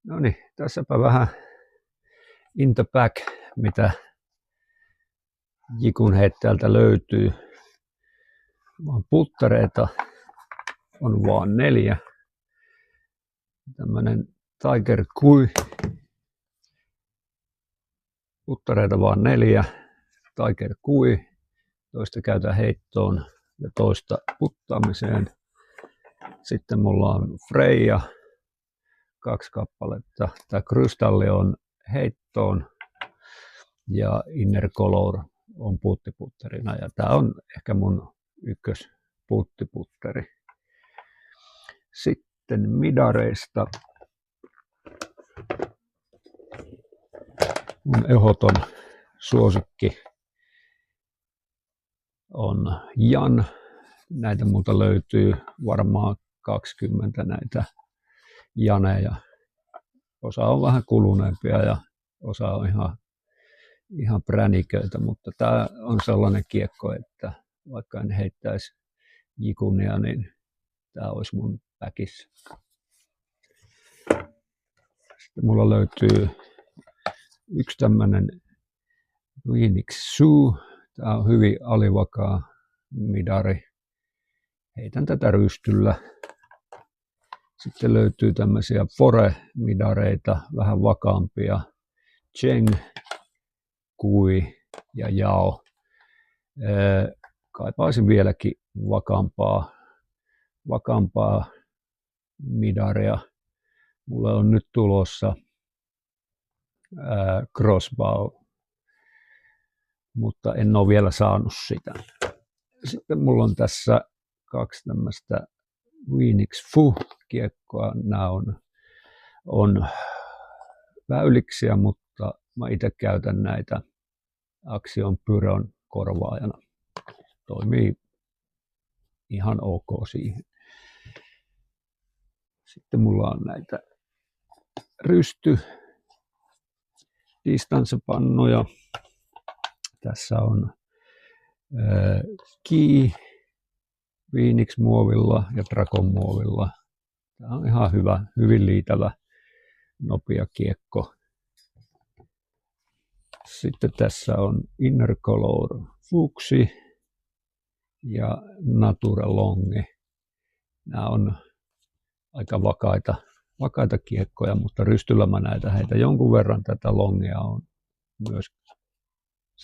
No niin, tässäpä vähän in the back, mitä jikun heittäjältä löytyy. Vaan puttareita on vaan 4. Tämmönen Tiger Kui. Puttareita vaan 4. Tiger Kui. Toista käytän heittoon ja toista puttaamiseen. Sitten mulla on Freja 2 kappaletta. Tää Krystalli on heittoon ja Inner Color on puttiputterina. Ja tää on ehkä mun ykkös puttiputteri. Sitten midareista. Mun ehdoton suosikki on Jan. Näitä multa löytyy varmaan 20 näitä Janeja. Osa on vähän kuluneempia ja osa on ihan präniköitä, mutta tää on sellainen kiekko, että vaikka en heittäisi jikunia, niin tää olisi mun päkissä. Sitten mulla löytyy yksi tämmönen Phoenix Zoo. Tää on hyvin alivakaa midari. Heitän tätä rystyllä. Sitten löytyy tämmöisiä Fore-midareita, vähän vakaampia. Cheng, Kui ja Yao. Kaipaisin vieläkin vakaampaa midaria. Mulle on nyt tulossa crossbow, mutta en ole vielä saanut sitä. Sitten mulla on tässä 2 tämmöistä Phoenix Fu-kiekkoa. Nämä on väyliksiä, mutta mä itse käytän näitä Axiom Pyron korvaajana. Toimii ihan ok siihen. Sitten mulla on näitä distancepannoja. Tässä on Ki Phoenix muovilla ja Dragon muovilla. Tämä on ihan hyvin liitävä, nopea kiekko. Sitten tässä on Inner Color Fuxi ja Natura Longe. Nämä on aika vakaita kiekkoja, mutta rystyllä mä näitä heitä jonkun verran. Tätä longea on myös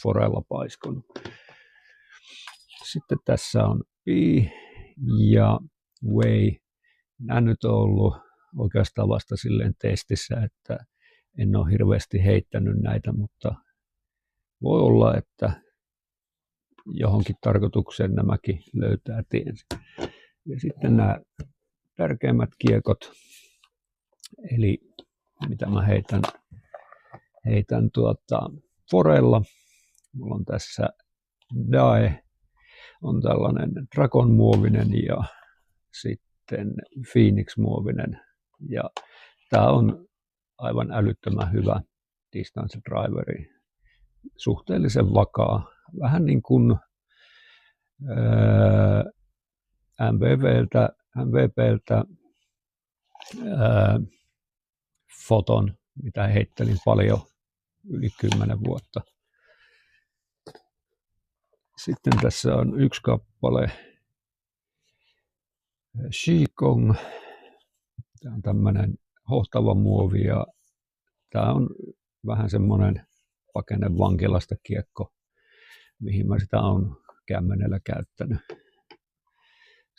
forella paiskonut. Sitten tässä on Pi ja Wei. Nämä nyt on ollut oikeastaan vasta silleen testissä, että en ole hirveästi heittänyt näitä, mutta voi olla, että johonkin tarkoitukseen nämäkin löytää tiensä. Ja sitten nämä tärkeimmät kiekot, eli mitä mä heitän forella. Mulla on tässä Dae, on tällainen Dragon muovinen ja sitten Phoenix muovinen. Ja tää on aivan älyttömän hyvä distance driveri. Suhteellisen vakaa. Vähän niin kuin MVPltä Foton, mitä heittelin paljon yli 10 vuotta. Sitten tässä on yksi kappale Shikong. Tämä on tämmöinen hohtava muovi ja tämä on vähän semmoinen pakene vankilasta kiekko, mihin mä sitä on kämmenellä käyttänyt.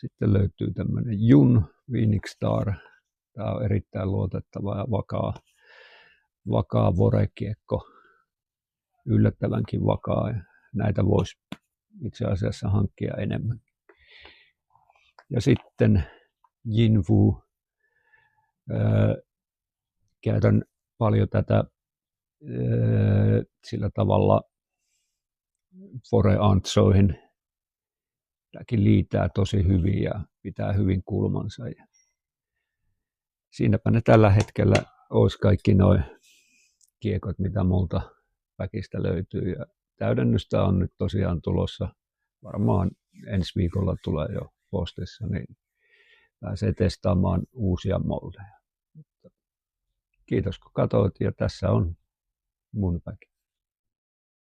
Sitten löytyy tämmöinen Jun Phoenix Star. Tämä on erittäin luotettava ja vakaa vorekiekko. Yllättävänkin vakaa. Näitä voisi itse asiassa hankkia enemmän. Ja sitten Jinfu. Käytän paljon tätä sillä tavalla fore-antsoihin. Tämäkin liitää tosi hyvin ja pitää hyvin kulmansa. Ja siinäpä ne tällä hetkellä olisi kaikki nuo kiekot, mitä multa päkistä löytyy. Ja täydennystä on nyt tosiaan tulossa. Varmaan ensi viikolla tulee jo postissa, niin pääsee testaamaan uusia moldeja. kiitos kun katsoit ja tässä on mun väki.